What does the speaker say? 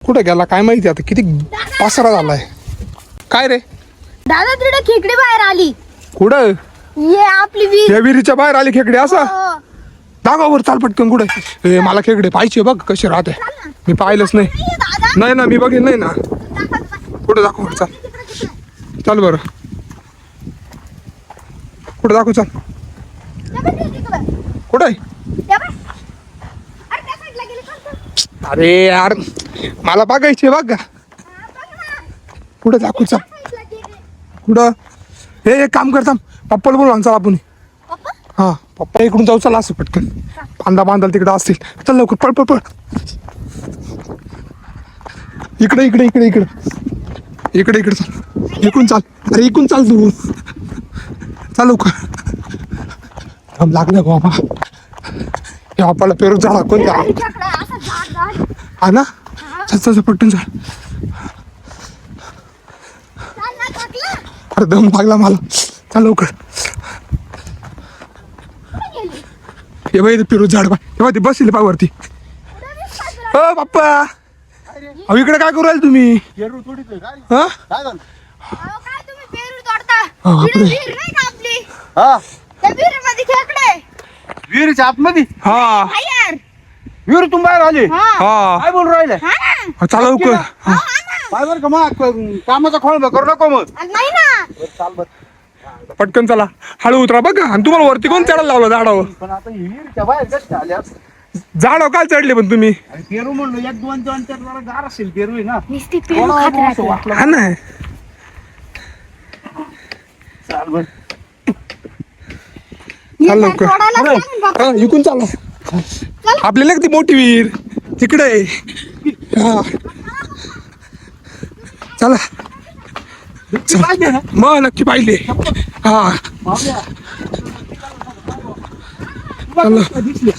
कुठे गेला काय माहिती आता, किती पसारा झालाय. काय रे दादा तिकडे खेकडी बाहेर आली. कुठं? ये आपली विहीर. या विहिरीच्या बाहेर आली खेकडे असं? हो. दागावर चाल पटकन. कुठे? मला खेकडे पाहिजे बघ कसे राहते. मी पाहिलंच नाही. ये दादा. नाही ना, मी बघेन नाही ना. कुठे दाखव? चाल चाल बरं. कुठे दाखव? चाल. कुठे? अरे यार मला बघायचे बघ. कुठे दाखव? चाल. कुठं? हे एक काम करता, पप्पाला बोलवा चाल आपण. हा पप्पा इकडून जाऊ. चला असं पटकन. बांधाल तिकडे असतील. चल लवकर पळ पळ पळ. इकडे इकडे इकडे इकडे इकडे इकडे चाल. इकडून चाल. अरे इकडून चाल तू. चाल लवकर. थांब लागलं बाबा. हे बापाला पेरू झाडा कोणत्या? हा ना. चल चल पटकन चाल. अरे दम लागला मला. चाल लवकर. हे बाई पेरू झाड बा ते बसले पावरती. हो बाप्पा, अहो इकडे काय करू राहिले तुम्ही? हा विहिरीच्या आतमध्ये? हा विहीर तुम्ही बाहेर आले? हा काय बोलून राहिले? चाल लवकर. काय बरं का मग कामाचा खोळ करू नको मग. नाही ना. चाल बर. पटकन चला. हळू उतरा बघा. आणि तुम्हाला वरती कोण चढायला लावलं झाडावर? पण आता विहिरीच्या बाहेर कसे आल्या? झाडावर काय चढले पण तुम्ही? पेरू म्हणलो एक दोन दोन चार जरा गार असेल पेरू आहे ना. नुसती पेरू खात राहते. हा ना. चाल बर. चाल लवकर. हा इकून चाला. आपल्याला ती मोठी विहीर तिकडे आहे. हा चला. पाहिजे ना? मग नक्की पाहिले. हा बाबल्या. चला. दिसले